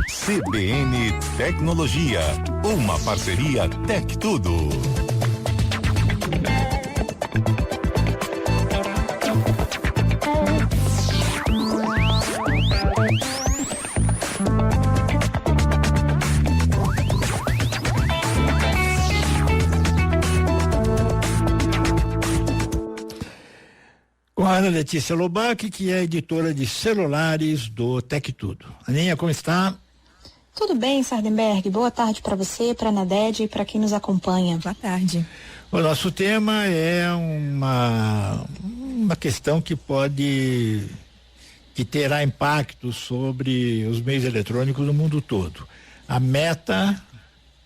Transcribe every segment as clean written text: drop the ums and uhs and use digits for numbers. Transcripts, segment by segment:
CBN Tecnologia, uma parceria Tec Tudo. Com a Ana Letícia Lobac, que é editora de celulares do Tec Tudo. Aninha, como está? Tudo bem, Sardenberg. Boa tarde para você, para a Nadege e para quem nos acompanha. Boa tarde. O nosso tema é uma questão que terá impacto sobre os meios eletrônicos no mundo todo. A Meta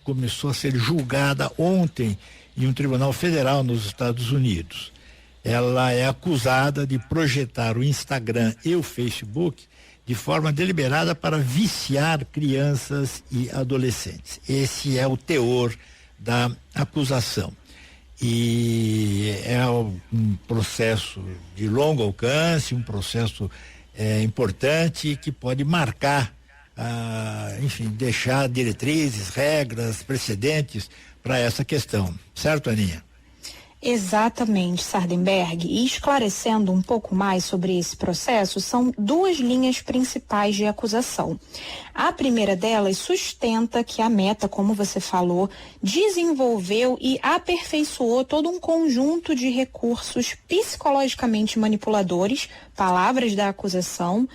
começou a ser julgada ontem em um tribunal federal nos Estados Unidos. Ela é acusada de projetar o Instagram e o Facebook de forma deliberada para viciar crianças e adolescentes. Esse é o teor da acusação. E é um processo de longo alcance, um processo importante que pode marcar, deixar diretrizes, regras, precedentes para essa questão. Certo, Aninha? Exatamente, Sardenberg. E esclarecendo um pouco mais sobre esse processo, são duas linhas principais de acusação. A primeira delas sustenta que a Meta, como você falou, desenvolveu e aperfeiçoou todo um conjunto de recursos psicologicamente manipuladores, palavras da acusação,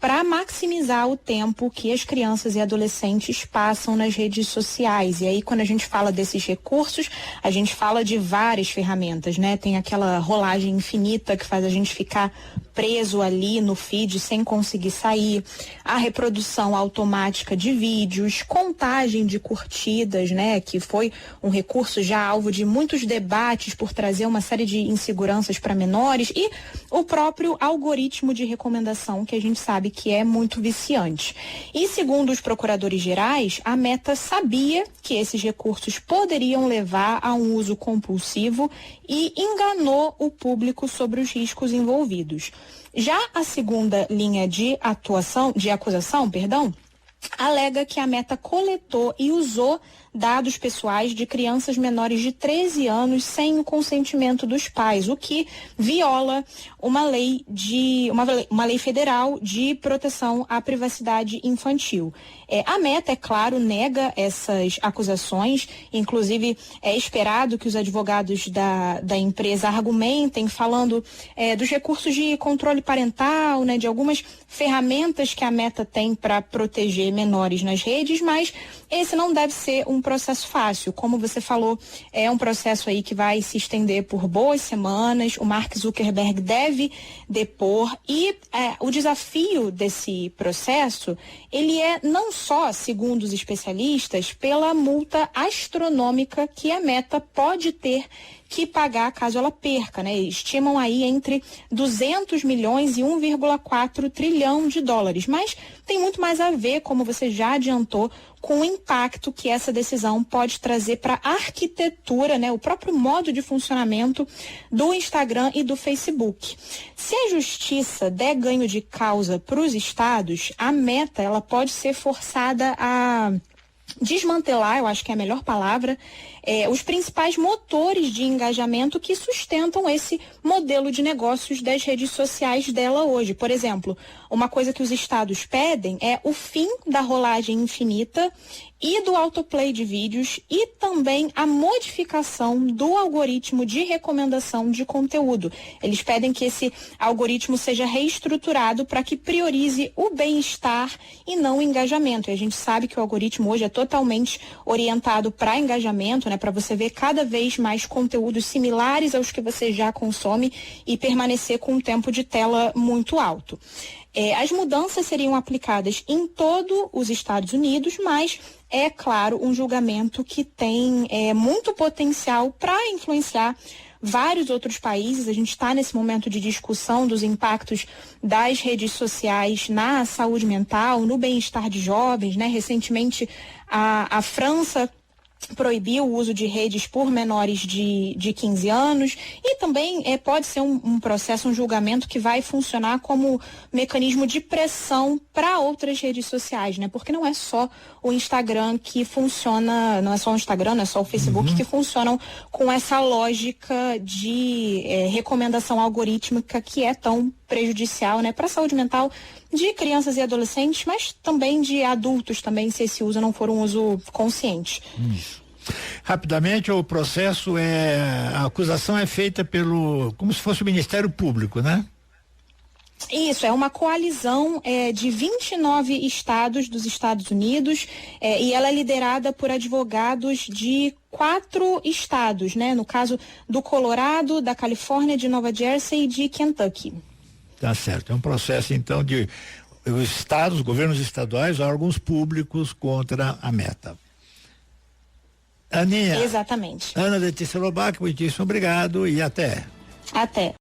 para maximizar o tempo que as crianças e adolescentes passam nas redes sociais. E aí, quando a gente fala desses recursos, a gente fala de várias ferramentas, né? Tem aquela rolagem infinita que faz a gente ficar preso ali no feed sem conseguir sair, a reprodução automática de vídeos, contagem de curtidas, né? Que foi um recurso já alvo de muitos debates por trazer uma série de inseguranças para menores, e o próprio algoritmo de recomendação, que a gente sabe que é muito viciante. E segundo os procuradores gerais, a Meta sabia que esses recursos poderiam levar a um uso compulsivo e enganou o público sobre os riscos envolvidos. Já a segunda linha de acusação, alega que a Meta coletou e usou dados pessoais de crianças menores de 13 anos sem o consentimento dos pais, o que viola uma lei federal de proteção à privacidade infantil. A Meta, é claro, nega essas acusações. Inclusive, é esperado que os advogados da empresa argumentem falando dos recursos de controle parental, né, de algumas ferramentas que a Meta tem para proteger menores nas redes, mas esse não deve ser um processo fácil. Como você falou, é um processo aí que vai se estender por boas semanas. O Mark Zuckerberg deve depor e o desafio desse processo, ele é não só, segundo os especialistas, pela multa astronômica que a Meta pode ter que pagar caso ela perca, né? Estimam aí entre 200 milhões e 1,4 trilhão de dólares. Mas tem muito mais a ver, como você já adiantou, com o impacto que essa decisão pode trazer para a arquitetura, né? O próprio modo de funcionamento do Instagram e do Facebook. Se a justiça der ganho de causa para os estados, a Meta, ela pode ser forçada a desmantelar, eu acho que é a melhor palavra, os principais motores de engajamento que sustentam esse modelo de negócios das redes sociais dela hoje. Por exemplo, uma coisa que os estados pedem é o fim da rolagem infinita e do autoplay de vídeos, e também a modificação do algoritmo de recomendação de conteúdo. Eles pedem que esse algoritmo seja reestruturado para que priorize o bem-estar e não o engajamento. E a gente sabe que o algoritmo hoje é totalmente orientado para engajamento, né, para você ver cada vez mais conteúdos similares aos que você já consome e permanecer com um tempo de tela muito alto. As mudanças seriam aplicadas em todo os Estados Unidos, mas é claro um julgamento que tem muito potencial para influenciar vários outros países. A gente está nesse momento de discussão dos impactos das redes sociais na saúde mental, no bem-estar de jovens, né? Recentemente a França proibir o uso de redes por menores de 15 anos e também pode ser um processo, um julgamento que vai funcionar como mecanismo de pressão para outras redes sociais, né? Porque não é só o Instagram que funciona, não é só o Instagram, não é só o Facebook que funcionam com essa lógica de recomendação algorítmica que é tão prejudicial, né, para a saúde mental de crianças e adolescentes, mas também de adultos também, se esse uso não for um uso consciente. Rapidamente, o processo a acusação é feita como se fosse o Ministério Público, né? Isso, é uma coalizão de 29 estados dos Estados Unidos e ela é liderada por advogados de 4 estados, né? No caso do Colorado, da Califórnia, de Nova Jersey e de Kentucky. Tá certo, é um processo então de os estados, governos estaduais, órgãos públicos contra a Meta. Aninha. Exatamente. Ana Letícia Lobac, muitíssimo obrigado e até. Até.